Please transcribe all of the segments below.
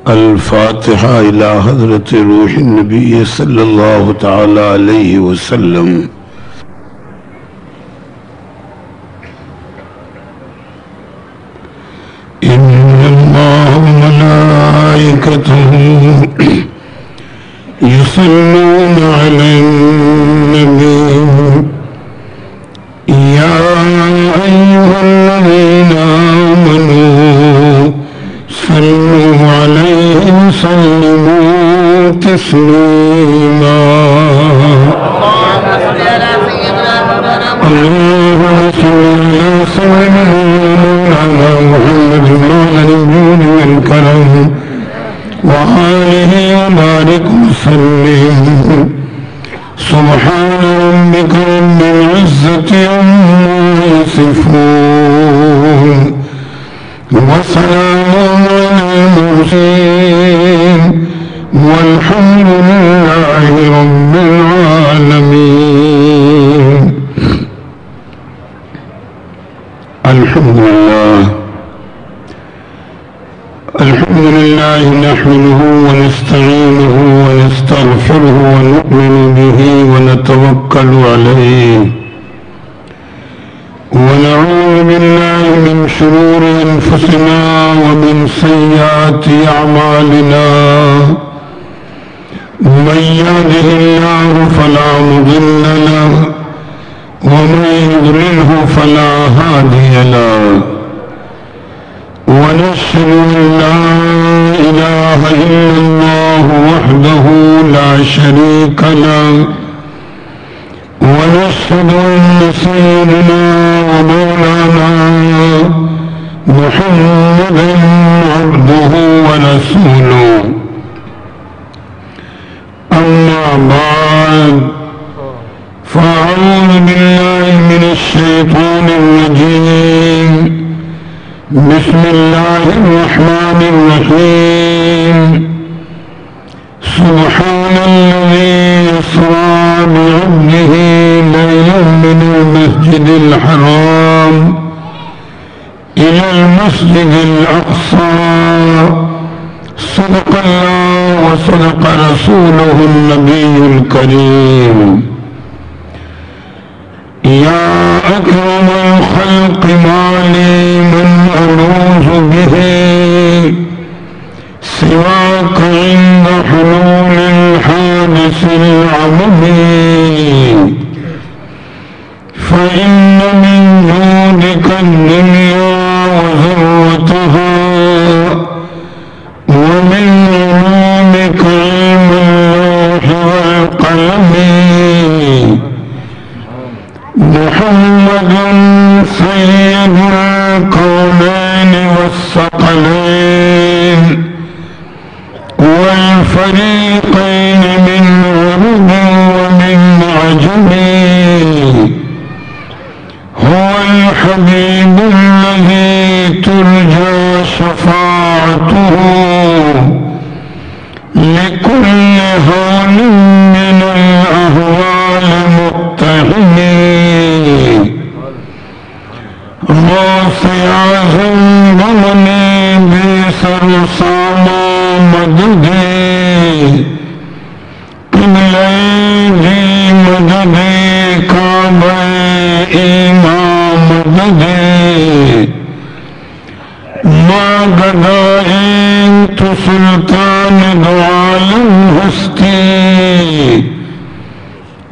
الفاتحة إلى حضرة روح النبي صلى الله تعالى عليه وسلم. إن الله وملائكته يصلون على النبي يا أيها الذين آمنوا صلوا عليه وسلموا تسليما. اللهم صل على سيدنا محمد وعلى النبي والكرم وآله وبارك وسلم. سبحان ربك رب العزة عما يصفون وسلام على المرسلين والحمد لله رب العالمين. الحمد لله نحمده ونستعينه ونستغفره ونؤمن به ونتوكل عليه ونعوذ بالله من شرور أنفسنا ومن سيئات أعمالنا. من يهده الله فلا مضل له ومن يضلله فلا هادي له. ونشهد أن لا إله إلا الله وحده لا شريك له. ونشهد أن سيدنا ومولانا محمدا عبده ورسوله. أما بعد فأعوذ بالله من الشيطان الرجيم. بسم الله الرحمن الرحيم. سبحان الذي يسرى بعبده ليلا من المسجد الحرام إلى المسجد الأقصى. صدق الله وصدق رسوله النبي الكريم. يا أكرم الخلق ما لي من ألوذ به سواك عند حلول الحادث العظيم. فإن من جودك الدنيا وذرتها ومن علومك علم اللوح والقلم. محمد سيد الكونين والثقلين والفريقين من عرب ومن عجم. هو الحبيب الذي ترجى شفاعته لكل هول من الأهوال متهم. غوث اعظم ضمني بسر صاما مددي قبلي مددي كعبة إمام مددي. ما قدائنت سلطان عالم هستي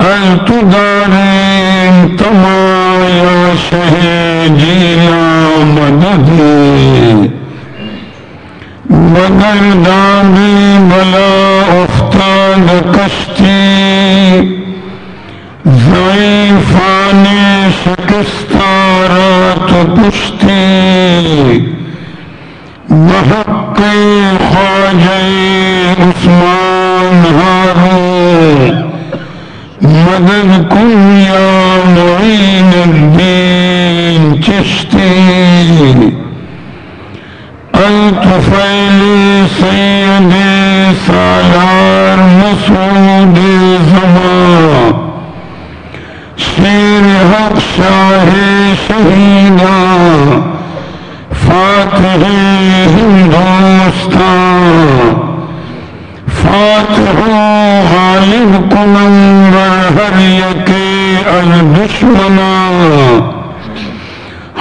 التدارين تما يا شهيدي لا مددي. بدل دادی بلا افتاد کشتی ضعیفان شکستارات پشتی. بحق خواجہ عثمان ہارون مدد کن یا معین الدین چشتی. الطفیلی سید سالار مسعود زمان شیر حق شاہ شہیدان فاتح ہندوستان. غالب کنم بر ہر یکی از دشمنا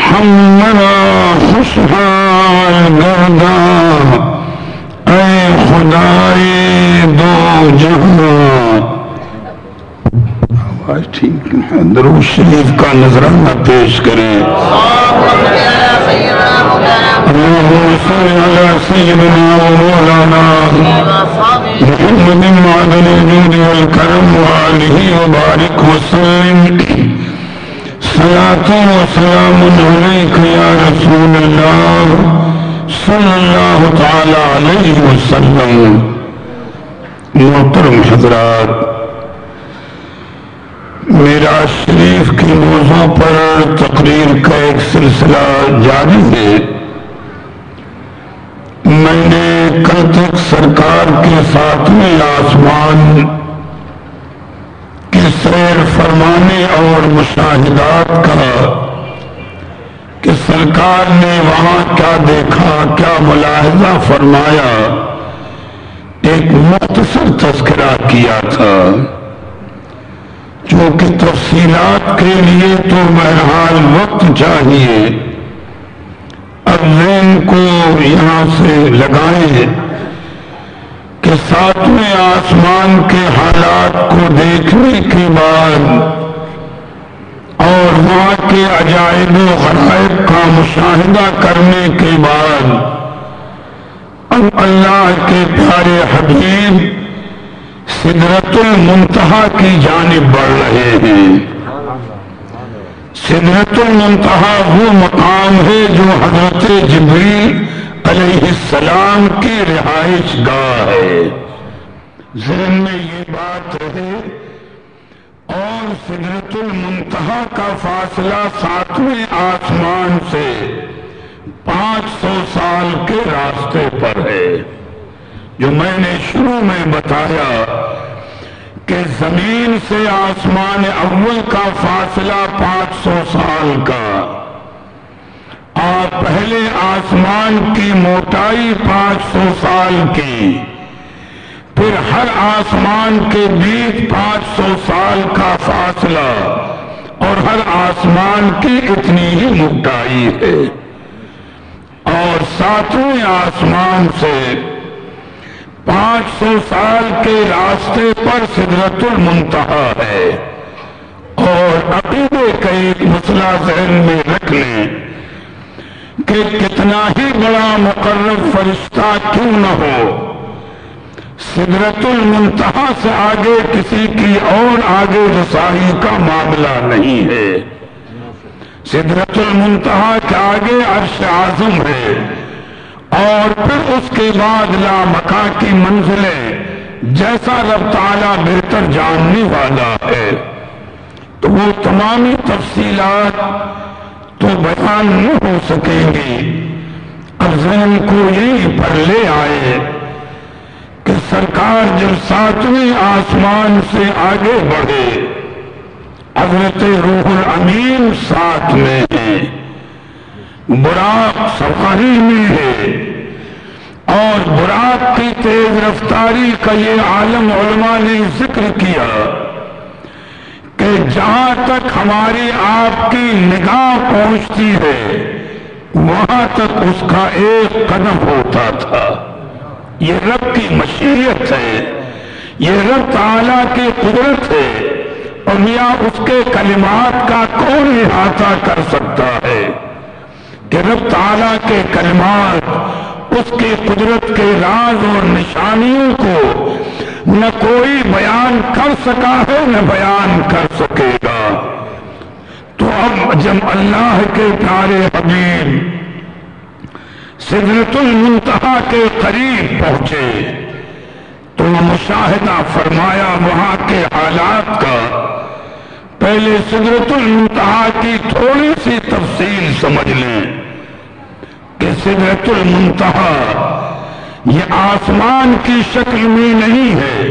ہم مرا خوشحال گرداں اے خدائے دو جہاں. آواز ٹھیک ہے. درود شریف کا نذرانہ پیش کریں. اللہم صل علی سیدنا و مولانا محمد معدن الجود والکرم وآلہ وبارک وسلم. صلاۃ و سلام علیک یا رسول اللہ صلی اللہ تعالی علیہ وسلم. محترم حضرات، معراج شریف کی موضوع پر تقریر کا ایک سلسلہ جاری ہے. میں نے کل تک سرکار کے ساتویں آسمان کی سیر فرمانے اور مشاہدات کا کہ سرکار نے وہاں کیا دیکھا، کیا ملاحظہ فرمایا، ایک مختصر تذکرہ کیا تھا. چونکہ تفصیلات کے لیے تو بہرحال وقت چاہیے. اب ذہن کو یہاں سے لگائیں کہ ساتویں آسمان کے حالات کو دیکھنے کے بعد اور وہاں کے عجائب و غرائب کا مشاہدہ کرنے کے بعد اب اللہ کے پیارے حبیب سدرۃ المنتہا کی جانب بڑھ رہے ہیں. سدرۃ المنتہا وہ مقام ہے جو حضرت جبریل علیہ السلام کی رہائش گاہ ہے. ذہن میں یہ بات رہے. اور سدرۃ المنتہا کا فاصلہ ساتویں آسمان سے 500 سال کے راستے پر ہے. جو میں نے شروع میں بتایا کہ زمین سے آسمان اول کا فاصلہ 500 سال کا، اور پہلے آسمان کی موٹائی 500 سال کی، پھر ہر آسمان کے بیچ 500 سال کا فاصلہ اور ہر آسمان کی اتنی ہی موٹائی ہے. اور ساتویں آسمان سے 500 سال کے راستے پر سدرۃ المنتہا ہے. اور عقیدے کا ایک مسئلہ ذہن میں رکھ لیں کہ کتنا ہی بڑا مقرب فرشتہ کیوں نہ ہو، سدرۃ المنتہا سے آگے کسی کی اور آگے رسائی کا معاملہ نہیں ہے. سدرۃ المنتہا کے آگے عرش اعظم ہے، اور پھر اس کے بعد لامکاں کی منزلیں جیسا رب تعالیٰ بہتر جاننے والا ہے. تو وہ تمامی تفصیلات تو بیان نہ ہو سکیں گی. اب ذہن کو یہیں پر لے آئے کہ سرکار جب ساتویں آسمان سے آگے بڑھے، حضرت روح الامین ساتھ میں ہے، براق سواری میں ہے. اور براق کی تیز رفتاری کا یہ عالم علماء نے ذکر کیا کہ جہاں تک ہماری آپ کی نگاہ پہنچتی ہے وہاں تک اس کا ایک قدم ہوتا تھا. یہ رب کی مشیت ہے، یہ رب تعالیٰ کی قدرت ہے. اور میاں اس کے کلمات کا کون احاطہ کر سکتا ہے کہ رب تعالیٰ کے کلمات اس کی قدرت کے راز اور نشانیوں کو نہ کوئی بیان کر سکا ہے نہ بیان کر سکے گا. تو اب جب اللہ کے پیارے حبیب سدرۃ المنتہا کے قریب پہنچے تو مشاہدہ فرمایا وہاں کے حالات کا. پہلے سدرۃ المنتہا کی تھوڑی سی تفصیل سمجھ لیں کہ سدرۃ المنتہا یہ آسمان کی شکل میں نہیں ہے،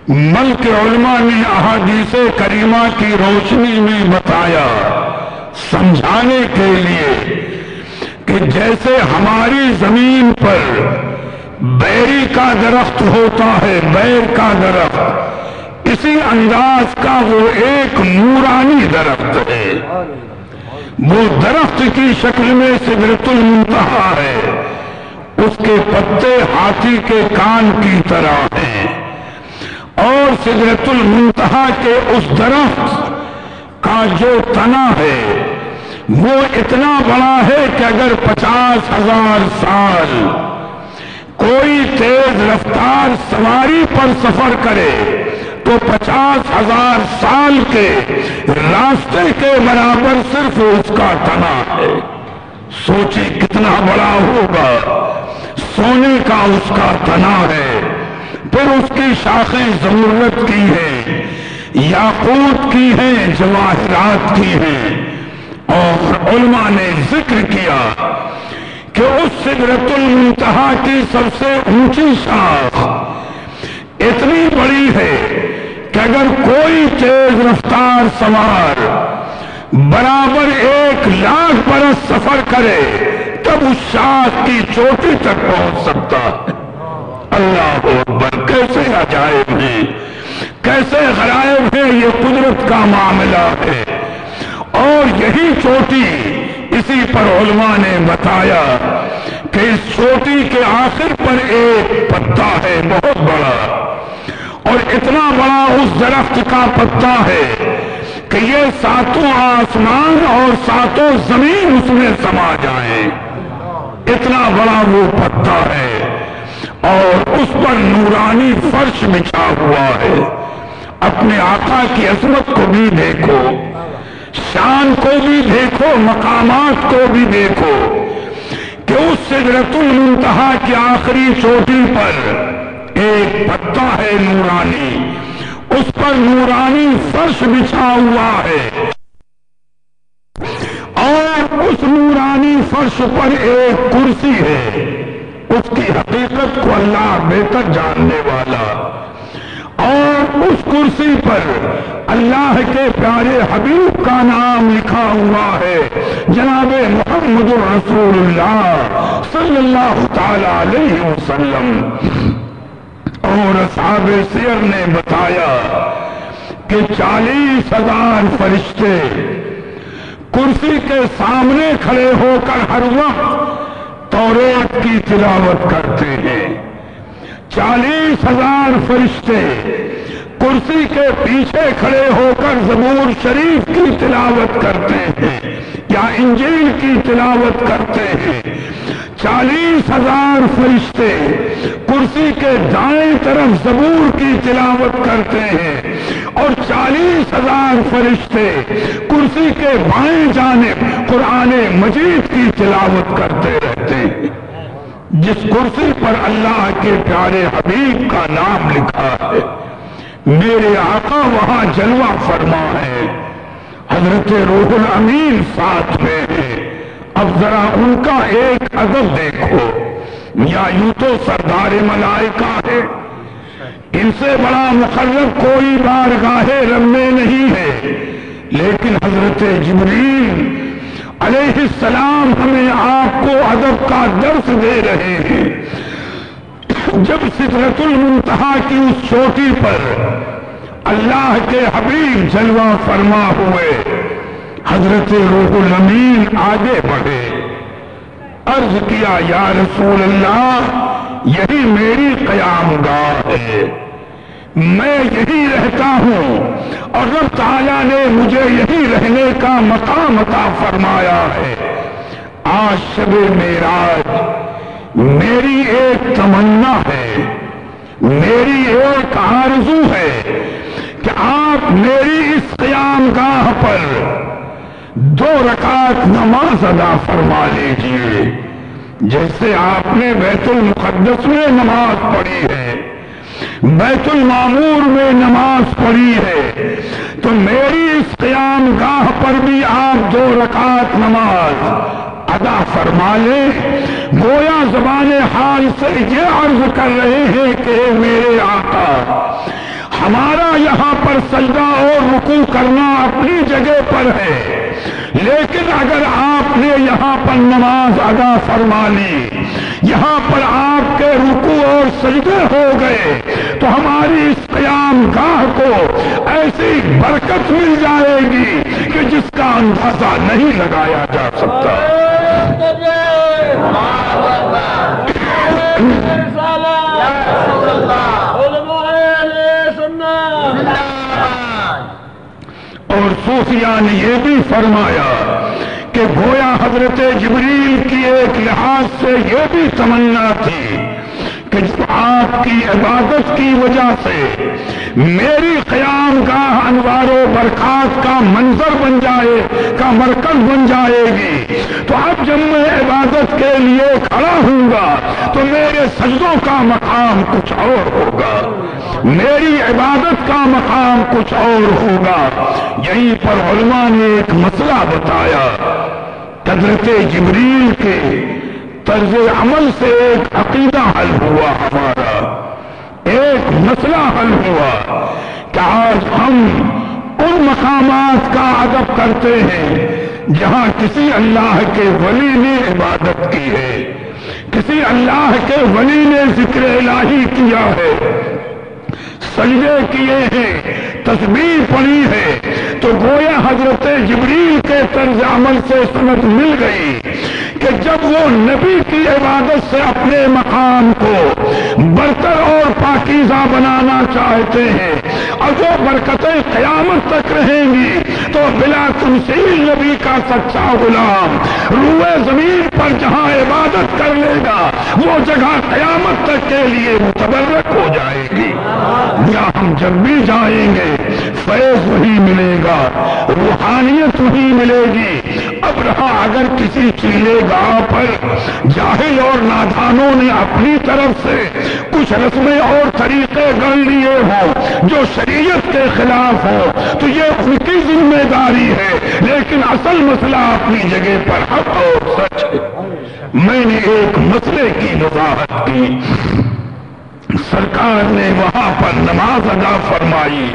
بلکہ علماء نے احادیث کریمہ کی روشنی میں بتایا سمجھانے کے لیے کہ جیسے ہماری زمین پر بیری کا درخت ہوتا ہے، بیر کا درخت، اسی انداز کا وہ ایک نورانی درخت ہے۔ وہ درخت کی شکل میں سدرۃ المنتہا ہے، اس کے پتے ہاتھی کے کان کی طرح ہیں، اور سدرۃ المنتہا کے اس درخت کا جو تنا ہے وہ اتنا بڑا ہے کہ اگر 50,000 سال کوئی تیز رفتار سواری پر سفر کرے تو 50,000 سال کے راستے کے برابر صرف اس کا تنا ہے۔ سوچیں کتنا بڑا ہوگا، سونے کا اس کا تنا ہے، پھر اس کی شاخیں زمرد کی ہیں، یاقوت کی ہیں، جواہرات کی ہیں، اور علماء نے ذکر کیا کہ اس سدرۃ المنتہا کی سب سے اونچی شاخ اتنی بڑی ہے کہ اگر کوئی تیز رفتار سوار برابر 1,00,000 برس سفر کرے تب اس شاخ کی چوٹی تک پہنچ سکتا ہے۔ اللہ اکبر، کیسے عجائب ہیں، کیسے غرائب ہیں، یہ قدرت کا معاملہ ہے۔ اور یہی چوٹی، اسی پر علماء نے بتایا کہ اس چوٹی کے آخر پر ایک پتا ہے بہت بڑا، اور اتنا بڑا اس درخت کا پتا ہے کہ یہ 7 آسمان اور 7 زمین اس میں سما جائیں، اتنا بڑا وہ پتا ہے، اور اس پر نورانی فرش بچھا ہوا ہے۔ اپنے آقا کی عظمت کو بھی دیکھو، شان کو بھی دیکھو، مقامات کو بھی دیکھو کہ اس سدرۃ المنتہا کی آخری چوٹی پر ایک پتا ہے نورانی، اس پر نورانی فرش بچھا ہوا ہے، اور اس نورانی فرش پر ایک کرسی ہے، اس کی حقیقت کو اللہ بہتر جاننے والا، اور اس کرسی پر اللہ کے پیارے حبیب کا نام لکھا ہوا ہے، جناب محمد رسول اللہ صلی اللہ تعالی علیہ وسلم۔ اور اصحاب سیر نے بتایا کہ 40,000 فرشتے کرسی کے سامنے کھڑے ہو کر ہر وقت توریت کی تلاوت کرتے ہیں۔ 40,000 فرشتے کرسی کے پیچھے کھڑے ہو کر زبور شریف کی تلاوت کرتے ہیں یا انجیل کی تلاوت کرتے ہیں۔ 40,000 فرشتے کرسی کے دائیں طرف زبور کی تلاوت کرتے ہیں، اور 40,000 فرشتے کرسی کے بائیں جانب قرآن مجید کی تلاوت کرتے رہتے ہیں۔ جس کرسی پر اللہ کے پیارے حبیب کا نام لکھا ہے، میرے آقا وہاں جلوہ فرما ہے، حضرت روح الامین ساتھ میں ہے۔ اب ذرا ان کا ایک ادب دیکھو، یا یوں تو سردار ملائکہ ہے، ان سے بڑا مقرب کوئی بارگاہ رب میں نہیں ہے، لیکن حضرت جبریل علیہ السلام ہمیں آپ کو ادب کا درس دے رہے ہیں۔ جب سدرۃ المنتہا کی اس چوٹی پر اللہ کے حبیب جلوہ فرما ہوئے، حضرت روح الامین آگے بڑھے، عرض کیا یا رسول اللہ یہی میری قیام گاہ ہے، میں یہی رہتا ہوں، اور رب تعالیٰ نے مجھے یہی رہنے کا مقام عطا فرمایا ہے۔ آج شب معراج میری ایک تمنا ہے، میری ایک آرزو ہے کہ آپ میری اس قیام گاہ پر 2 رکعت نماز ادا فرما لیجیے، جیسے آپ نے بیت المقدس میں نماز پڑھی ہے، بیت المعمور میں نماز پڑھی ہے، تو میری اس قیام گاہ پر بھی آپ 2 رکعت نماز ادا فرما لیں۔ گویا زبان حال سے یہ عرض کر رہے ہیں کہ میرے آقا، ہمارا یہاں پر سجدہ اور رکوع کرنا اپنی جگہ پر ہے، لیکن اگر آپ نے یہاں پر نماز ادا فرما لی یہاں پر آپ کے رکوع اور سجدے ہو گئے تو ہماری اس قیام گاہ کو ایسی برکت مل جائے گی کہ جس کا اندازہ نہیں لگایا جا سکتا۔ اور صوفیاء نے یہ بھی فرمایا کہ گویا حضرت جبریل کی ایک لحاظ سے یہ بھی تمنا تھی کہ جو آپ کی عبادت کی وجہ سے میری قیام گاہ انوار و برکات کا منظر بن جائے، کا مرکز بن جائے گی، تو اب جب میں عبادت کے لیے کھڑا ہوں گا تو میرے سجدوں کا مقام کچھ اور ہوگا، میری عبادت کا مقام کچھ اور ہوگا۔ یہیں پر علماء نے ایک مسئلہ بتایا، حضرت جبریل کے طرز عمل سے ایک عقیدہ حل ہوا، ہمارا ایک مسئلہ حل ہوا کہ آج ہم ان مقامات کا ادب کرتے ہیں جہاں کسی اللہ کے ولی نے عبادت کی ہے، کسی اللہ کے ولی نے ذکر الہی کیا ہے، سجدے کیے ہیں، تسبیح پڑھی ہے، تو گویا حضرت جبریل کے طرز عمل سے سمجھ مل گئی کہ جب وہ نبی کی عبادت سے اپنے مقام کو برتر اور پاکیزہ بنانا چاہتے ہیں اور وہ برکتیں قیامت تک رہیں گی، تو بلا تمثیل نبی کا سچا غلام روئے زمین پر جہاں عبادت کر لے گا وہ جگہ قیامت تک کے لیے متبرک ہو جائے گی۔ یا ہم جب بھی جائیں گے فیض وہی ملے گا، روحانیت وہی ملے گی۔ اب رہا اگر کسی چیلے گاہ پر جاہل اور نادانوں نے اپنی طرف سے کچھ رسمیں اور طریقے گڑھ لیے ہوں جو شریعت کے خلاف ہو تو یہ ان کی ذمہ داری ہے، لیکن اصل مسئلہ اپنی جگہ پر حق اور سچ ہے۔ میں نے ایک مسئلے کی وضاحت کی، سرکار نے وہاں پر نماز ادا فرمائی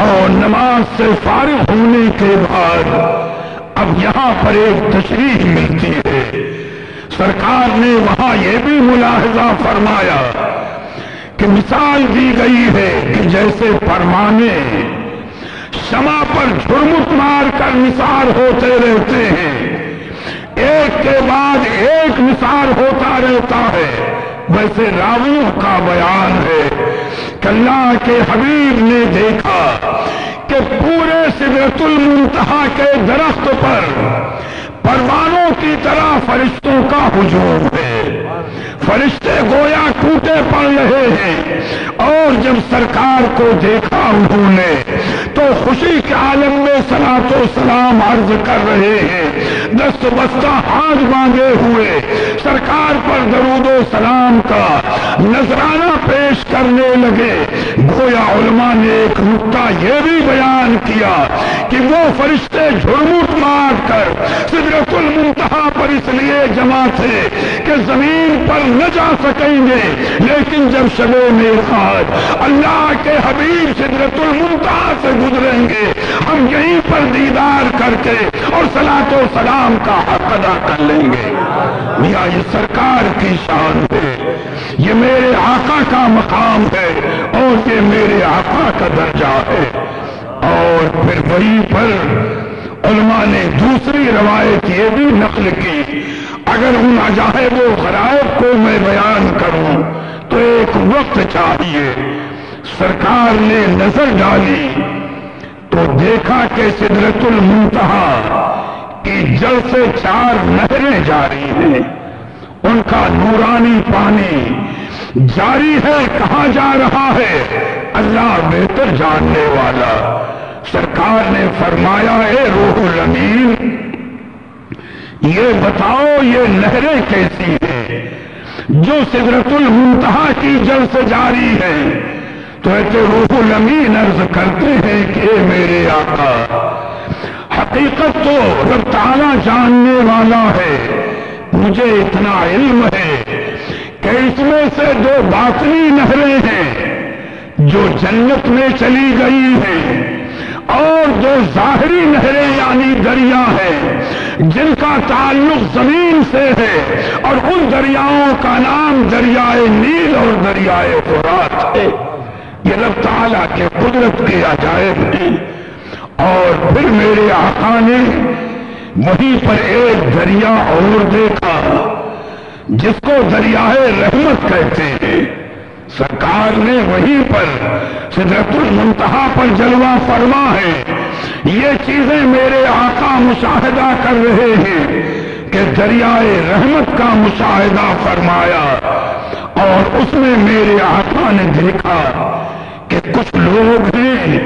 اور نماز سے فارغ ہونے کے بعد اب یہاں پر ایک تشریح ملتی ہے۔ سرکار نے وہاں یہ بھی ملاحظہ فرمایا کہ مثال دی گئی ہے کہ جیسے پروانے شمع پر جھرمٹ مار کر نثار ہوتے رہتے ہیں، ایک کے بعد ایک نثار ہوتا رہتا ہے، ویسے راویوں کا بیان ہے کہ اللہ کے حبیب نے دیکھا کہ پورے سدرۃ المنتہا کے درخت پر پروانوں کی طرح فرشتوں کا ہجوم ہے، فرشتے گویا ٹوٹے پڑ رہے ہیں، اور جب سرکار کو دیکھا انہوں نے تو خوشی کے عالم میں صلاۃ و سلام عرض کر رہے ہیں، دست بستہ ہاتھ باندھے ہوئے سرکار پر درود و سلام کا نذرانہ پیش کرنے لگے۔ گویا علماء نے ایک نقطہ یہ بھی بیان کیا کہ وہ فرشتے جھرمٹ مار کر سدرۃ المنتہا پر اس لیے جمع تھے کہ زمین پر نہ جا سکیں گے، لیکن جب شب معراج اللہ کے حبیب سدرۃ المنتہا سے گزریں گے ہم یہیں پر دیدار کر کے اور صلاۃ و سلام کا حق ادا کر لیں گے۔ میاں یہ سرکار کی شان ہے، یہ میرے آقا کا مقام ہے اور یہ میرے آقا کا درجہ ہے۔ اور پھر وہیں پر علماء نے دوسری روایت یہ بھی نقل کی، اگر ان عجائب و غرائب کو میں بیان کروں تو ایک وقت چاہیے۔ سرکار نے نظر ڈالی تو دیکھا کہ سدرۃ المنتہا کی جڑ سے 4 نہریں جاری ہیں، ان کا نورانی پانی جاری ہے، کہاں جا رہا ہے اللہ بہتر جاننے والا۔ سرکار نے فرمایا اے روح الامین یہ بتاؤ یہ نہریں کیسی ہیں جو سدرۃ المنتہا کی جڑ سے جاری ہے؟ تو ایسے روح الامین عرض کرتے ہیں کہ اے میرے آقا حقیقت تو رب تعالیٰ جاننے والا ہے، مجھے اتنا علم ہے کہ اس میں سے 2 باطنی نہریں ہیں جو جنت میں چلی گئی ہیں اور جو ظاہری نہریں یعنی دریا ہیں جن کا تعلق زمین سے ہے، اور ان دریاؤں کا نام دریائے نیل اور دریائے فرات ہے۔ یہ رب تعالیٰ کے قدرت کے عجائب ہیں۔ اور پھر میرے آقا نے وہیں پر ایک دریا اور دیکھا جس کو دریائے رحمت کہتے ہیں۔ سرکار نے وہیں پر سدرۃ المنتہا پر جلوہ فرما ہے۔ یہ چیزیں میرے آقا مشاہدہ کر رہے ہیں کہ دریائے رحمت کا مشاہدہ فرمایا، اور اس میں میرے آقا نے دیکھا کہ کچھ لوگ ہیں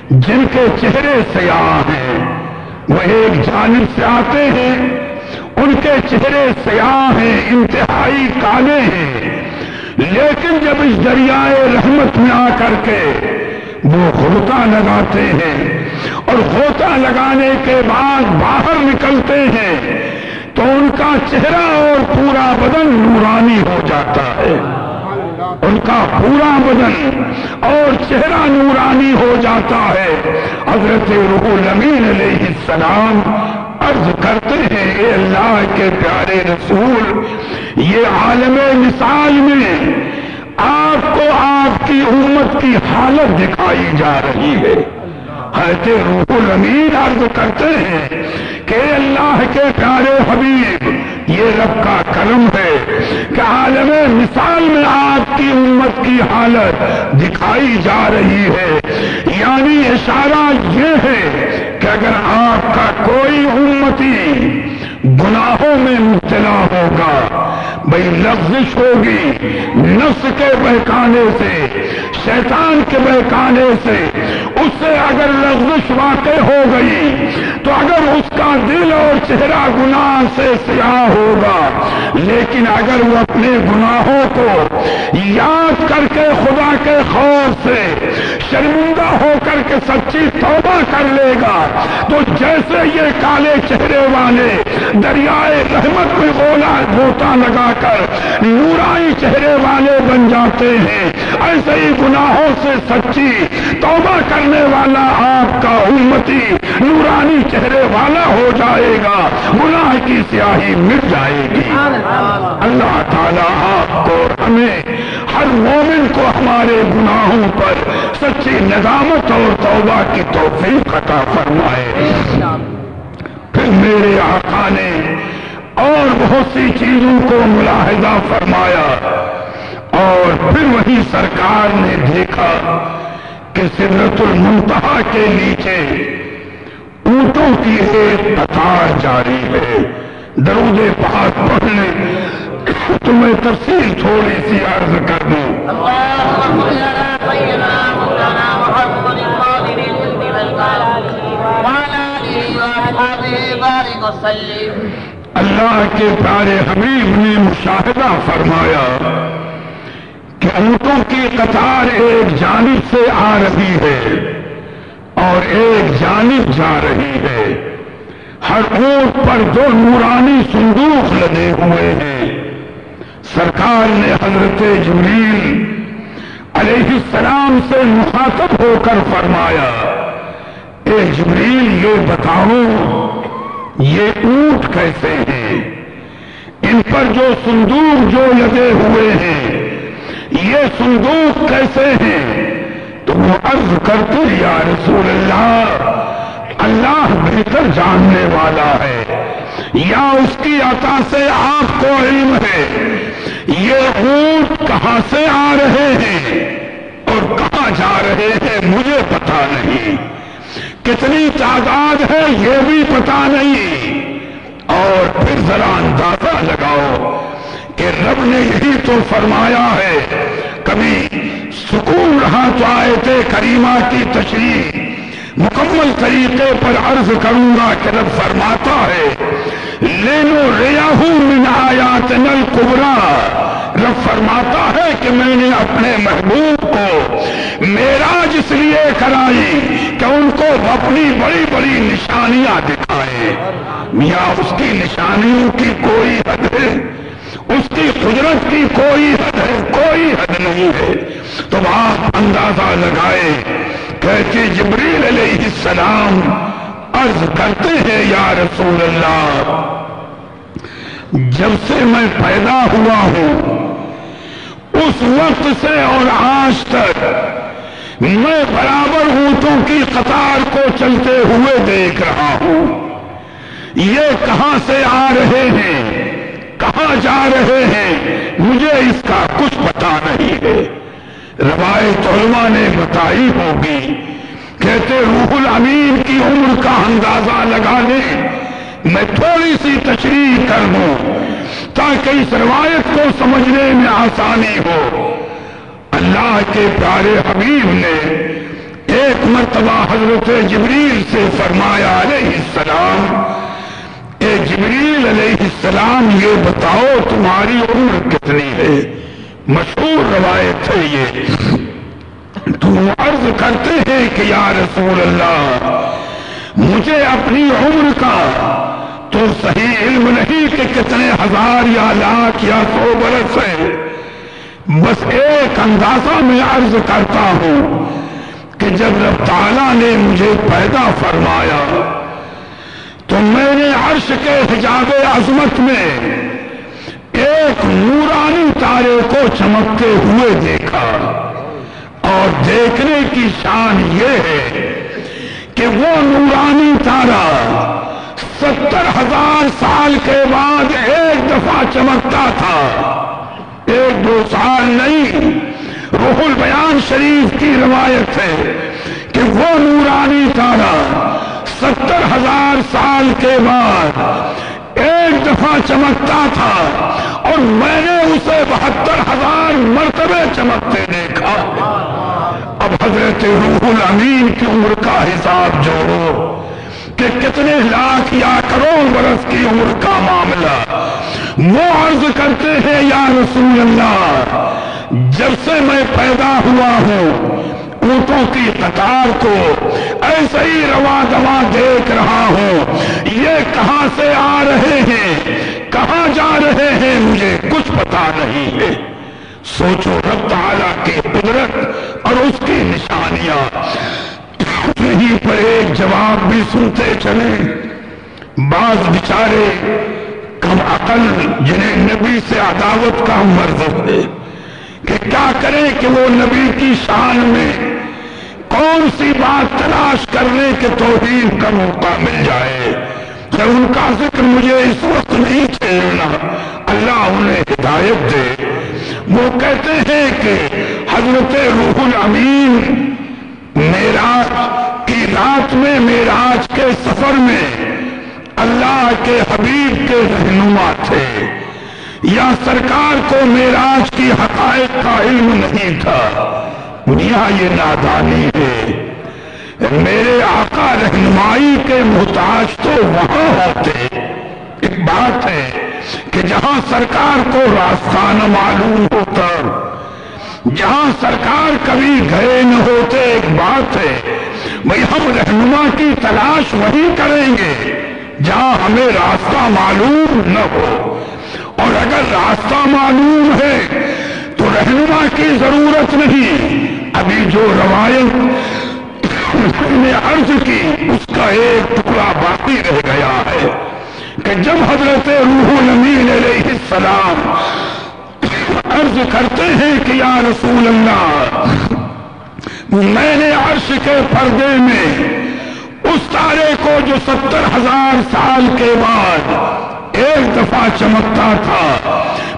جن کے چہرے سیاہ ہیں، وہ ایک جانب سے آتے ہیں، ان کے چہرے سیاہ ہیں، انتہائی کالے ہیں، لیکن جب اس دریائے رحمت میں آ کر کے وہ غوطہ لگاتے ہیں اور غوطہ لگانے کے بعد باہر نکلتے ہیں تو ان کا چہرہ اور پورا بدن نورانی ہو جاتا ہے۔ ان کا پورا بدن اور چہرہ نورانی ہو جاتا ہے۔ حضرت روح الامین علیہ السلام عرض کرتے ہیں، اے اللہ کے پیارے رسول، یہ عالم مثال میں آپ کو آپ کی امت کی حالت دکھائی جا رہی ہے۔ حضرت روح الامین عرض کرتے ہیں کہ اے اللہ کے پیارے حبیب، یہ رب کا کرم ہے کہ عالم مثال میں آپ کی امت کی حالت دکھائی جا رہی ہے۔ یعنی اشارہ یہ ہے کہ اگر آپ کا کوئی امتی گناہوں میں مبتلا ہوگا، بھئی لغزش ہوگی، نفس کے بہکانے سے، شیطان کے بہکانے سے اس سے اگر لغزش واقع ہو گئی تو اگر اس کا دل اور چہرہ گناہ سے سیاہ ہوگا، لیکن اگر وہ اپنے گناہوں کو یاد کر کے خدا کے خوف سے شرمندہ ہو کر کے سچی توبہ کر لے گا تو جیسے یہ کالے چہرے والے دریائے رحمت میں غوطہ لگا کر نورانی چہرے والے بن جاتے ہیں، ایسے ہی گناہوں سے سچی توبہ کرنے والا آپ کا امتی نورانی چہرے والا ہو جائے گا، گناہ کی سیاہی مٹ جائے گی۔ اللہ تعالیٰ آپ کو، ہمیں، ہر مومن کو ہمارے گناہوں پر سچی ندامت اور توبہ کی توفیق عطا فرمائے۔ پھر میرے آقا نے اور بہت سی چیزوں کو ملاحظہ فرمایا، اور پھر وہی سرکار نے دیکھا کہ سدرۃ المنتہا کے نیچے اونٹوں کی ایک قطار جاری ہے۔ درود پاک پڑھ لیں تو میں تفصیل تھوڑی سی عرض کر دوں۔ اللہ کے پیارے حبیب نے مشاہدہ فرمایا کہ اونٹوں کی قطار ایک جانب سے آ رہی ہے اور ایک جانب جا رہی ہے۔ ہر اونٹ پر 2 نورانی صندوق لگے ہوئے ہیں۔ سرکار نے حضرت جبریل علیہ السلام سے مخاطب ہو کر فرمایا، اے جبریل یہ بتاؤ یہ اونٹ کیسے ہیں؟ ان پر جو صندوق جو لگے ہوئے ہیں یہ صندوق کیسے ہیں؟ تو وہ عرض کرتے یا رسول اللہ، اللہ بہتر جاننے والا ہے، یا اس کی عطا سے آپ کو علم ہے یہ اونٹ کہاں سے آ رہے ہیں اور کہاں جا رہے ہیں مجھے پتا نہیں، کتنی تعداد ہے یہ بھی پتا نہیں۔ اور پھر ذرا اندازہ لگاؤ کہ رب نے یہی تو فرمایا ہے، کبھی سکون رہا تو آیت کریمہ کی تشریح مکمل طریقے پر عرض کروں گا کہ رب فرماتا ہے لِنُرِيَهُ مِنْ آیَاتِنَا الْكُبْرَى، رب فرماتا ہے کہ میں نے اپنے محبوب کو معراج اس لیے کرائی کہ ان کو اپنی بڑی بڑی نشانیاں دکھائے۔ میاں اس کی نشانیوں کی کوئی حد ہے، اس کی قدرت کی کوئی حد ہے، کوئی حد نہیں ہے۔ تو آپ اندازہ لگائے، کہتے جبریل علیہ السلام عرض کرتے ہیں یا رسول اللہ، جب سے میں پیدا ہوا ہوں اس وقت سے اور آج تک میں برابر اونٹوں کی قطار کو چلتے ہوئے دیکھ رہا ہوں، یہ کہاں سے آ رہے ہیں، کہاں جا رہے ہیں، مجھے اس کا کچھ پتہ نہیں ہے۔ روایت علماء نے بتائی ہوگی، کہتے روح الامین کی عمر کا اندازہ لگا لیں۔ میں تھوڑی سی تشریح کر دوں تاکہ اس روایت کو سمجھنے میں آسانی ہو۔ اللہ کے پیارے حبیب نے ایک مرتبہ حضرت جبریل سے فرمایا علیہ السلام، اے جبریل علیہ السلام یہ بتاؤ تمہاری عمر کتنی ہے؟ مشہور روایت ہے یہ۔ تو عرض کرتے ہیں کہ یا رسول اللہ، مجھے اپنی عمر کا تو صحیح علم نہیں کہ کتنے ہزار یا لاکھ یا 100 برس ہے، بس ایک اندازہ میں عرض کرتا ہوں کہ جب رب تعالیٰ نے مجھے پیدا فرمایا تو میں نے عرش کے حجاب عظمت میں ایک نورانی تارے کو چمکتے ہوئے دیکھا، اور دیکھنے کی شان یہ ہے کہ وہ نورانی تارا 70,000 سال کے بعد ایک دفعہ چمکتا تھا، 1-2 سال نہیں۔ روح البیان شریف کی روایت ہے کہ وہ نورانی تارا 70,000 سال کے بعد ایک دفعہ چمکتا تھا، اور میں نے اسے 72,000 مرتبے چمکتے دیکھا۔ اب حضرت روح الامین کی عمر کا حساب جوڑو کہ کتنے لاکھ یا کروڑ برس کی عمر کا معاملہ۔ وہ عرض کرتے ہیں یا رسول اللہ، جب سے میں پیدا ہوا ہوں اونٹوں کی قطار کو ایسے ہی رواں دواں دیکھ رہا ہوں، یہ کہاں سے آ رہے ہیں، کہاں جا رہے ہیں، مجھے کچھ پتا نہیں ہے۔ سوچو رب تعالیٰ کی قدرت اور اس کی نشانیاں۔ یہیں پر ایک جواب بھی سنتے چلیں، بعض بیچارے کم عقل جنہیں نبی سے عداوت کا مرض ہے کہ کیا کریں کہ وہ نبی کی شان میں کون سی بات تلاش کرنے کے توہین کا موقع مل جائے، کہ ان کا ذکر مجھے اس وقت نہیں چھیڑنا، اللہ انہیں ہدایت دے۔ وہ کہتے ہیں کہ حضرت روح الامین معراج کی رات میں، معراج کے سفر میں اللہ کے حبیب کے رہنما تھے، یا سرکار کو معراج کی حقائق کا علم نہیں تھا؟ یہاں یہ نادانی ہے۔ میرے آقا رہنمائی کے محتاج تو وہاں ہوتے۔ ایک بات ہے کہ جہاں سرکار کو راستہ نہ معلوم ہوتا، جہاں سرکار کبھی گئے نہ ہوتے، ایک بات ہے بھئی ہم رہنما کی تلاش وہی کریں گے جہاں ہمیں راستہ معلوم نہ ہو، اور اگر راستہ معلوم ہے تو رہنما کی ضرورت نہیں۔ ابھی جو روایت نے عرض کی اس کا ایک ٹکڑا باقی رہ گیا ہے کہ جب حضرت روح الامین علیہ السلام عرض کرتے ہیں کہ یا رسول اللہ، میں نے عرش کے پردے میں اس تارے کو جو 70,000 سال کے بعد ایک دفعہ چمکتا تھا،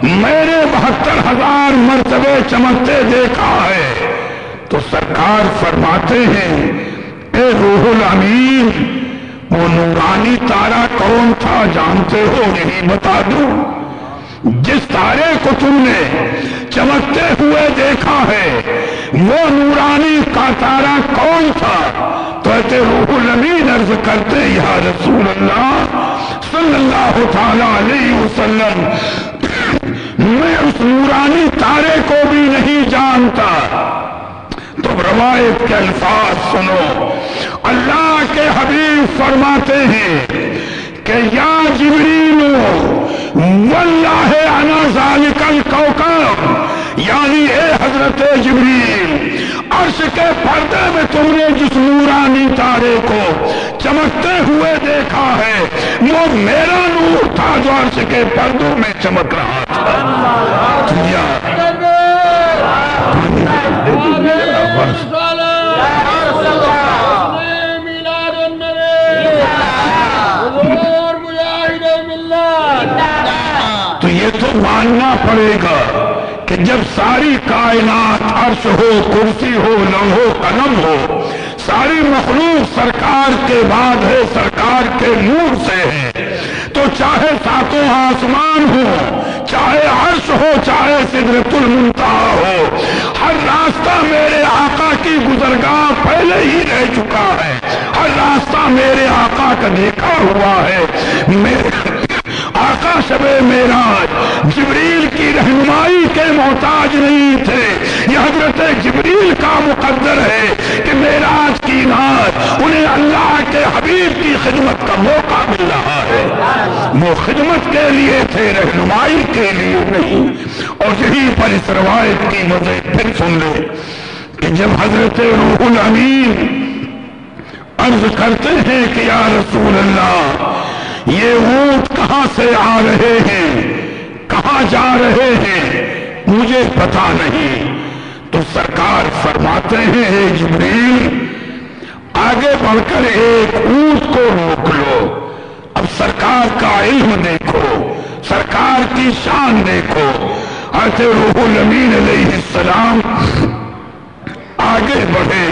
میں نے 72,000 مرتبے چمکتے دیکھا ہے۔ تو سرکار فرماتے ہیں اے روح الامین، وہ نورانی تارا کون تھا جانتے ہو؟ یہی بتا دوں، جس تارے کو تم نے چمکتے ہوئے دیکھا ہے وہ نورانی کا تارا کون تھا؟ تو ایسے روح الامین عرض کرتے یا رسول اللہ صلی اللہ تعالی علیہ وسلم، میں اس نورانی تارے کو بھی نہیں جانتا۔ تو روایت کے الفاظ سنو، اللہ کے حبیب فرماتے ہیں کہ یا جبریل واللہ انا ذالک الکوکب، یعنی اے حضرت جبریل، عرش کے پردے میں تم نے جس نورانی تارے کو چمکتے ہوئے دیکھا ہے وہ میرا نور تھا جو عرش کے پردوں میں چمک رہا تھا۔ تو یہ تو ماننا پڑے گا کہ جب ساری کائنات عرش ہو، کرسی ہو، لوح و قلم ہو، ساری مخلوق سرکار کے بعد ہے، سرکار کے نور سے ہے، تو چاہے ساتوں آسمان ہو، چاہے عرش ہو، چاہے سدرۃ المنتہا ہو، ہر راستہ میرے آقا کی گزرگاہ پہلے ہی رہ چکا ہے، ہر راستہ میرے آقا کا دیکھا ہوا ہے۔ میرے آقا شب معراج جبریل کی رہنمائی کے محتاج نہیں تھے، یہ حضرت جبریل کا مقدر ہے کہ معراج کی رات انہیں اللہ کے حبیب کی خدمت کا موقع مل رہا ہے، وہ خدمت کے لیے تھے، رہنمائی کے لیے نہیں۔ اور یہی پر اس روایت کی وجہ پھر سن لے کہ جب حضرت روح الامین عرض کرتے ہیں کہ یا رسول اللہ یہ اونٹ کہاں سے آ رہے ہیں، کہاں جا رہے ہیں، مجھے پتا نہیں، تو سرکار فرماتے ہیں اے جبریل آگے بڑھ کر ایک اونٹ کو روک لو۔ اب سرکار کا علم دیکھو، سرکار کی شان دیکھو۔ حضرت روح الامین علیہ السلام آگے بڑھے،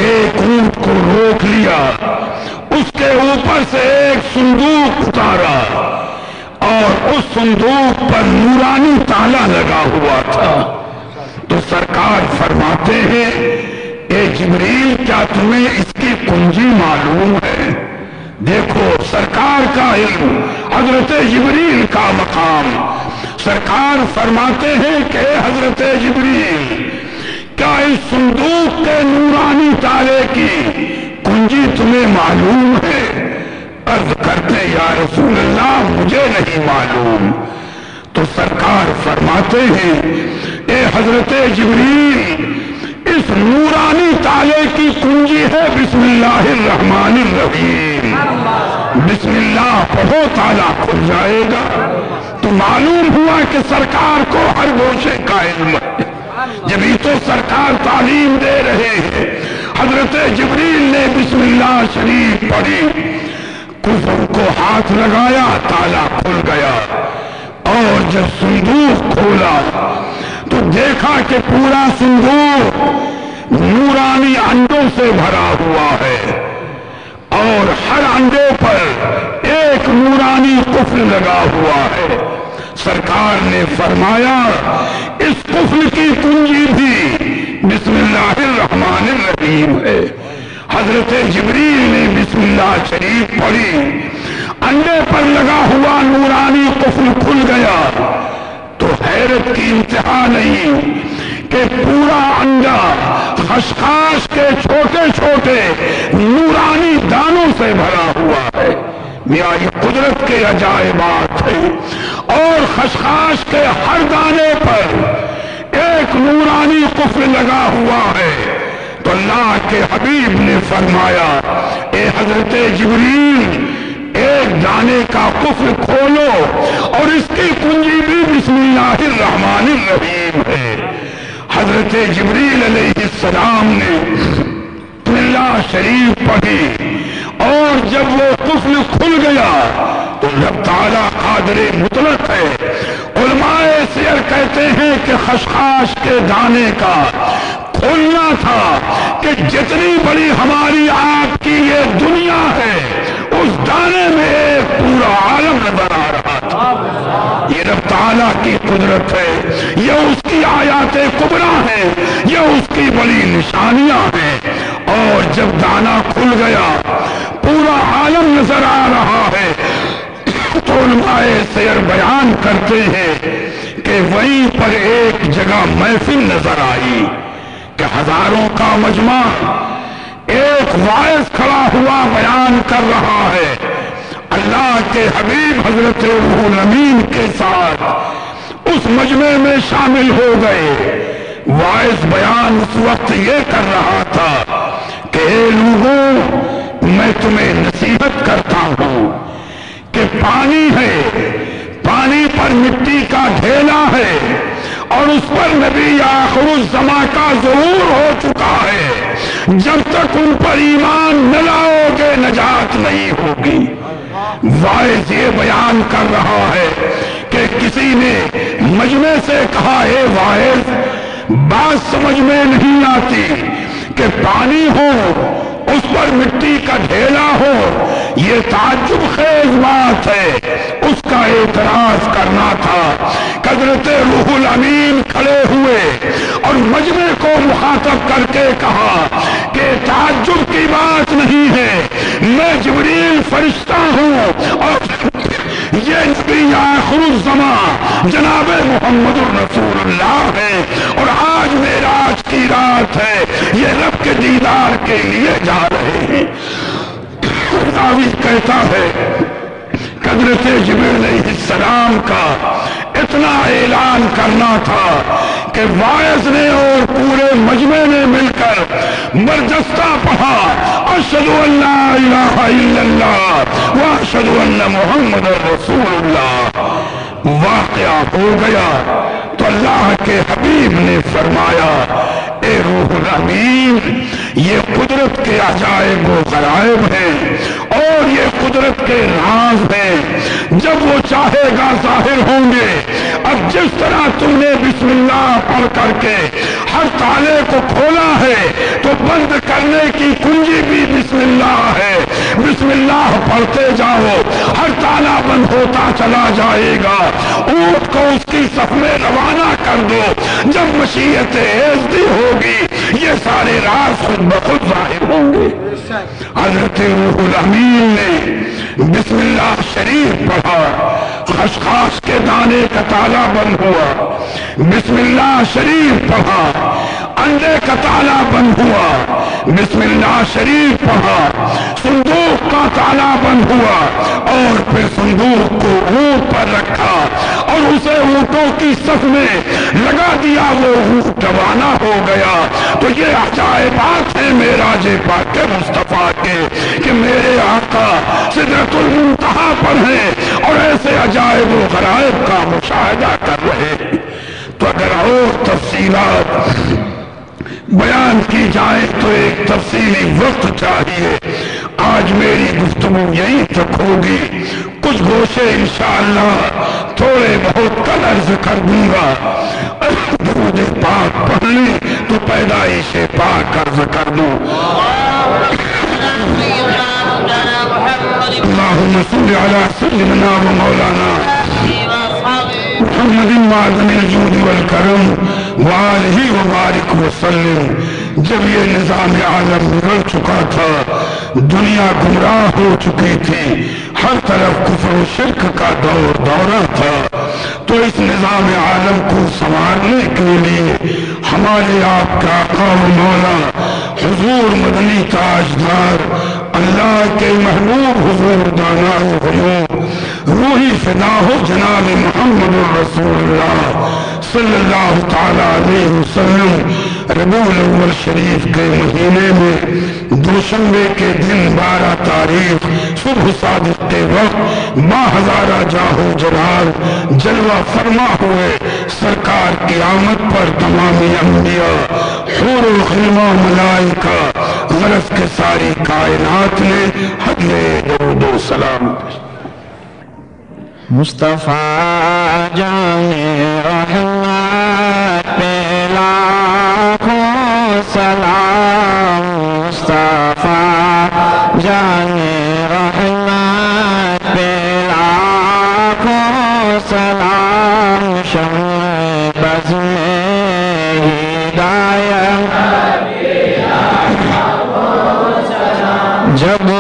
ایک اونٹ کو روک لیا، اس کے اوپر سے ایک صندوق اتارا اور اس صندوق پر نورانی تالا لگا ہوا تھا۔ تو سرکار فرماتے ہیں اے جبریل کیا تمہیں اس کی کنجی معلوم ہے؟ دیکھو سرکار کا علم، حضرت جبریل کا مقام۔ سرکار فرماتے ہیں کہ اے حضرت جبریل کیا اس صندوق کے نورانی تالے کی کنجی تمہیں معلوم ہے؟ عرض کرتے یا رسول اللہ مجھے نہیں معلوم۔ تو سرکار فرماتے ہیں اے حضرت جبریل اس نورانی تالے کی کنجی ہے بسم اللہ الرحمن الرحیم، بسم اللہ پڑھو تالا کھل جائے گا۔ تو معلوم ہوا کہ سرکار کو ہر گوشے کا علم ہے، جبھی تو سرکار تعلیم دے رہے ہیں۔ حضرت جبریل نے بسم اللہ شریف پڑھی، کفر کو ہاتھ لگایا، تالا کھل گیا، اور جب صندوق کھولا تو دیکھا کہ پورا صندوق نورانی انڈوں سے بھرا ہوا ہے، اور ہر انڈے پر ایک نورانی قفل لگا ہوا ہے۔ سرکار نے فرمایا اس قفل کی کنجی بھی بسم اللہ الرحمن الرحیم ہے۔ حضرت جبریل نے بسم اللہ شریف پڑھی، انڈے پر لگا ہوا نورانی قفل کھل گیا، تو حیرت کی انتہا نہیں کہ پورا انڈا خشخاش کے چھوٹے چھوٹے نورانی دانوں سے بھرا ہوا ہے۔ میاں یہ قدرت کے عجائبات ہیں، اور خشخاش کے ہر دانے پر ایک نورانی قفل لگا ہوا ہے۔ تو اللہ کے حبیب نے فرمایا اے حضرت جبریل ایک دانے کا قفل کھولو اور اس کی کنجی بھی بسم اللہ الرحمن الرحیم ہے۔ حضرت جبریل علیہ السلام نے بسم اللہ شریف پڑھی، اور جب وہ قفل کھل گیا تو رب تعالیٰ قادر مطلق ہے۔ علماء سیر کہتے ہیں کہ خشخاش کے دانے کا کھولنا تھا کہ جتنی بڑی ہماری آپ کی یہ دنیا ہے اس دانے میں ایک پورا عالم نظر آ رہا تھا۔ یہ رب تعالیٰ کی قدرت ہے، یہ اس کی آیات کبریٰ ہیں، یہ اس کی بڑی نشانیاں ہیں۔ اور جب دانا کھل گیا پورا عالم نظر آ رہا ہے، تو علماء سیر بیان کرتے ہیں کہ وہیں پر ایک جگہ محفل نظر آئی کہ ہزاروں کا مجمع، ایک واعظ کھڑا ہوا بیان کر رہا ہے، اللہ کے حبیب حضرت روح الامین کے ساتھ اس مجمع میں شامل ہو گئے۔ واعظ بیان اس وقت یہ کر رہا تھا کہ اے لوگوں، میں تمہیں نصیحت کرتا ہوں کہ پانی ہے، پانی پر مٹی کا ڈھیلا ہے اور اس پر نبی آخر الزماں کا ظہور ہو چکا ہے۔ جب تک ان پر ایمان نہ لاؤ گے نجات نہیں ہوگی۔ واعظ یہ بیان کر رہا ہے کہ کسی نے مجمع سے کہا، اے واعظ، بات سمجھ میں نہیں آتی کہ پانی ہو اس پر مٹی کا ڈھیلا ہو، یہ تعجب خیز بات ہے۔ اس کا اعتراض کرنا تھا۔ حضرت روح الامین کھڑے ہوئے اور مجمع کو مخاطب کر کے کہا کہ تعجب کی بات نہیں ہے، میں جبریل فرشتہ ہوں اور یہ نبی آخر الزمان جناب محمد الرسول اللہ ہے، اور آج معراج کی رات ہے، یہ رب کے دیدار کے لیے جا رہے ہیں۔ راوی کہتا ہے حضرت جبریل علیہ السلام کا اتنا اعلان کرنا تھا کہ واعظ نے اور پورے مجمع نے مل کر برجستہ پڑھا، اشہد ان لا الہ الا اللہ واشہد ان محمد رسول اللہ۔ واقعہ ہو گیا تو اللہ کے حبیب نے فرمایا، اے روح الامین، یہ قدرت کے عجائب و غرائب ہیں اور یہ قدرت کے راز ہیں، جب وہ چاہے گا ظاہر ہوں گے۔ اب جس طرح تم نے بسم اللہ پڑھ کر کے ہر تالے کو کھولا ہے تو بند کرنے کی کنجی بھی بسم اللہ ہے، بسم اللہ پڑھتے جاؤ، ہر تالا بند ہوتا چلا جائے گا۔ اونٹ کو اس کی صف میں روانہ کر دو، جب مشیت عزدی ہوگی یہ سارے راز خود بخود ظاہر ہوں گے۔ حضرت روح الامین نے بسم اللہ شریف پڑھا، خشخاش کے دانے کا تالا بند ہوا، بسم اللہ شریف پڑھا، انڈے کا تالا بند ہوا، بسم اللہ شریف پڑھا، صندوق کا تالا بند ہوا، اور پھر صندوق کو اونٹ پر رکھا اور اسے اونٹوں کی صف میں لگا دیا، وہ اونٹ روانہ ہو گیا۔ تو یہ عجائبات ہیں معراج پاک مصطفیٰ کے کہ میرے آقا سدرۃ المنتہا پر ہیں اور ایسے عجائب و غرائب کا مشاہدہ کر رہے ہیں۔ تو اگر اور تفصیلات بیان کی جائے تو ایک تفصیلی وقت چاہیے، آج میری گفتگو یہیں تک ہوگی، کچھ گوشے انشاءاللہ تھوڑے بہت کل عرض کر دوں گا۔ درود پاک پڑھ لیں تو پیدائش پاک عرض کر دوں۔ اللہم صلی علی سیدنا و مولانا محمد معظم الجود والکرم وآلہ وبارک وسلم۔ جب یہ نظام عالم بگڑ چکا تھا، دنیا گمراہ ہو چکی تھی، ہر طرف کفر و شرک کا دورہ تھا، تو اس نظام عالم کو سنوارنے کے لیے ہمارے آپ کا آقا و مولا حضور مدنی تاجدار اللہ کے محبوب حضور دانا و غیوب روحی فدا ہو جناب محمد الرسول اللہ صلی اللہ تعالی علیہ وسلم ربیع الاول شریف کے مہینے میں دوشنبے کے دن 12 تاریخ صبح صادق کے وقت باہزارہ جاہو جلال جلوہ فرما ہوئے سرکار کی آمد پر تمامی انبیاء، حور و خلمہ، ملائکہ، غرض کے ساری کائنات نے حدلے درود و سلام۔ مصطفیٰ جان رحمت پہ لاکھوں سلام، مصطفیٰ جان رحمت پہ لاکھوں سلام، شمع بز میں ہدایت جب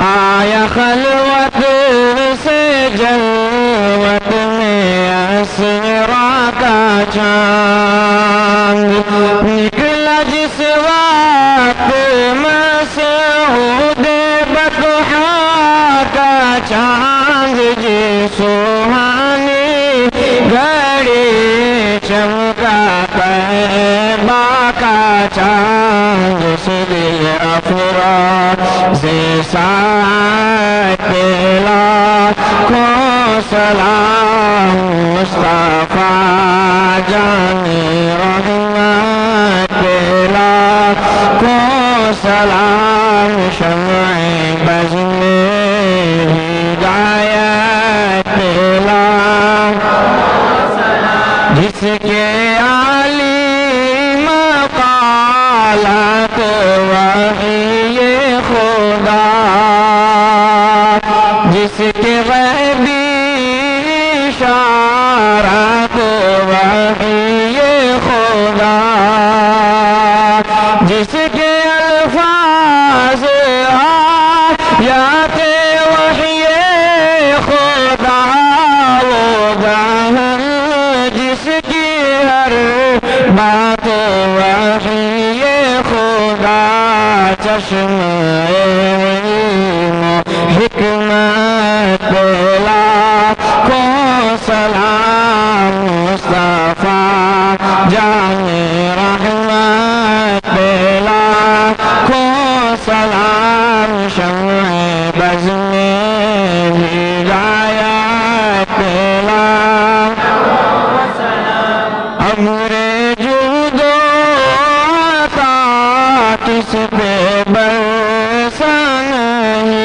آیا خلوت سے جلوت میں اسرا کا چاند۔ چاند جی سوہانی گھڑی چمکا طیبہ کا چاند سے دل افراز ساتھ لاکھوں سلام مصطفیٰ جان رحمت لاکھوں سلام شمع بز میں ہدایت لاکھوں سلام جس کے عالی مقالات وحی خدا جس کے غیبی اشارات وحی خدا جس کے الفاظ آیات وحی خدا وہ گہن جس کی ہر بات وحی خدا چشمہ علم حکمت لاکھوں سلام مصطفیٰ جان رحمت لاکھوں سلام شمع بز میں ہدایت لاکھوں سلام امر جود و عطا کس پہ برسا نہیں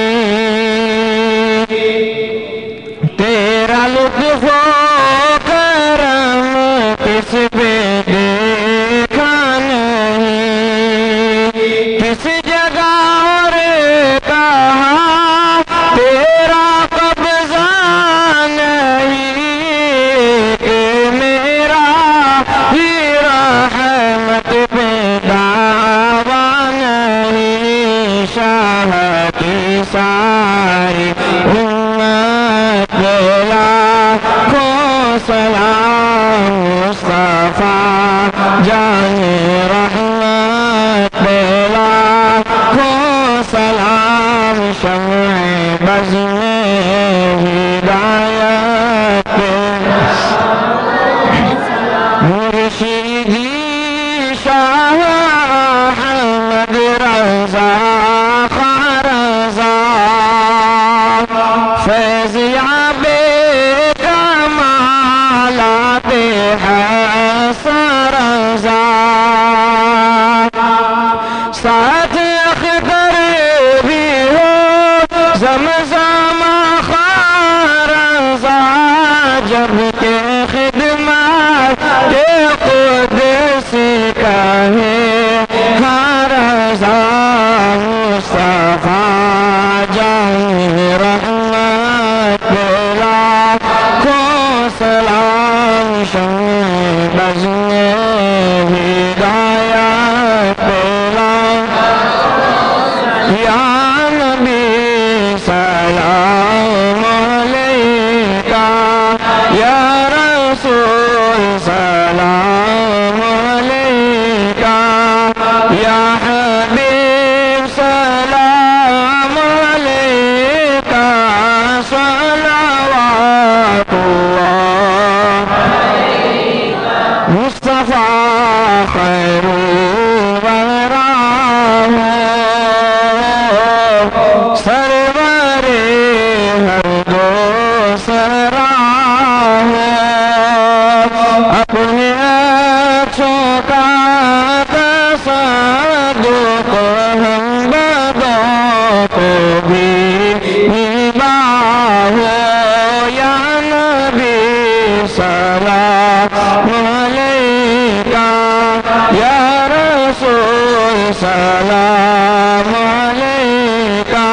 تیرا لطف و کرم کس پہ دیکھا نہیں کس جگہ اور کہاں تیرا قبضہ نہیں کہ میرا ہی رحمت پہ دعویٰ نہیں شاہ کی ساری امت لاکھوں سلام مصطفیٰ جان رحمت لاکھوں سلام شمع بز میں ہدایت مرشدی شاہ احمد رضا خان رضا فیض یاب کمالات حسن رضا ساتھ اختر بھی ہو زمزم خان رضا جب کہ خدمت قدس کا ہے خان رضا مصطفیٰ جان رحمت لاکھوں سلام شمع بز میں ہدایت یا نبی سلام علیکہ یا رسول سلام علیکہ یا حبیب سلام علیکہ صلوات اللہ مصطفیٰ خیر الورى سرور ہر دو سرا اپنے اچھوں کا تصدق ہم بدوں کو بھی ہبا ہو یا نبی سلام علیکہ یا رسول سلام علیکہ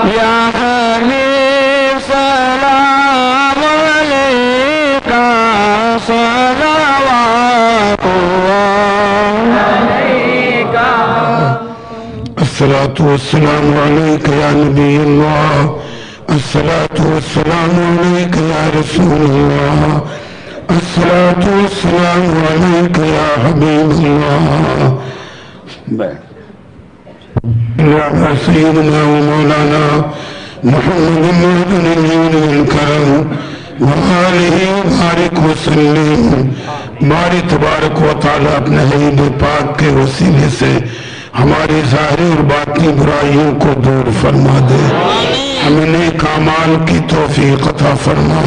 یا حبیب سلام علیکہ صلوات اللہ علیکہ الصلاة والسلام عليك يا نبي الله الصلاة والسلام عليك يا رسول الله الصلاة والسلام عليك يا حبيب الله على سيدنا ومولانا محمد المهدن الجود والكرم وآلہ بارک وسلم. باری تبارک و تعالیٰ اپنے حبیب پاک کے وسیلے سے ہماری ظاہری اور باطنی برائیوں کو دور فرما دے. ہمیں نیک اعمال کی توفیق عطا فرما.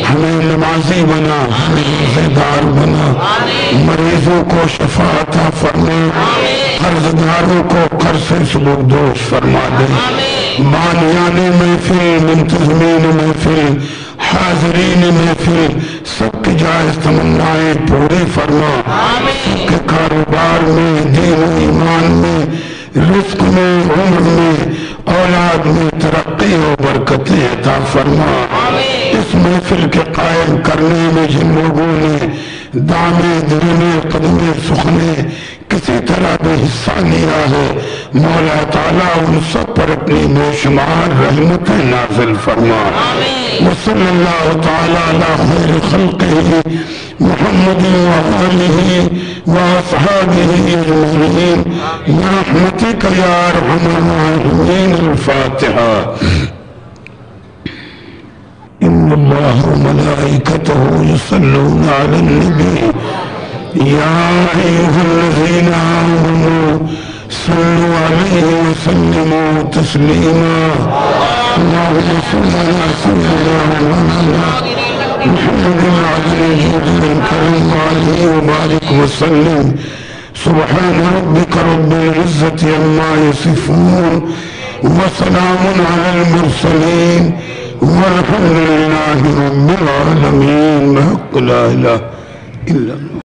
ہمیں نمازی بنا, ہمیں روزے دار بنا. مریضوں کو شفا عطا فرما. قرضداروں کو قرض سے سبکدوش فرما دے. بانیان محفل, منتظمین محفل, حاضرین محفل, سب کی جائز تمنائیں پوری فرما. سب کے کاروبار میں, دین و ایمان میں, رزق میں, عمر میں, اولاد میں ترقی و برکتیں عطا فرما. اس محفل کے قائم کرنے میں جن لوگوں نے دامے دلنے قدمے سخنے کسی طرح بھی حصہ لیا ہے, مولا تعالیٰ ان سب پر اپنی بے شمار رحمتیں نازل فرما. وصلی اللہ تعالیٰ علی خیر خلقہ محمد وآلہ واصحابہ اجمعین برحمتک یا ارحم الراحمین. الفاتحہ. ان اللہ وملائکتہ یصلون علی النبی یا ایھا الذین آمنوا صلوا علیہ وسلموا تسلیما. اللہم صل علی سیدنا محمد وعلى الجود والكرم وآلہ وبارک وسلم. سبحان ربک رب العزة عما يصفون وسلام على المرسلين والحمد لله رب العالمين. بحق لا إله إلا الله.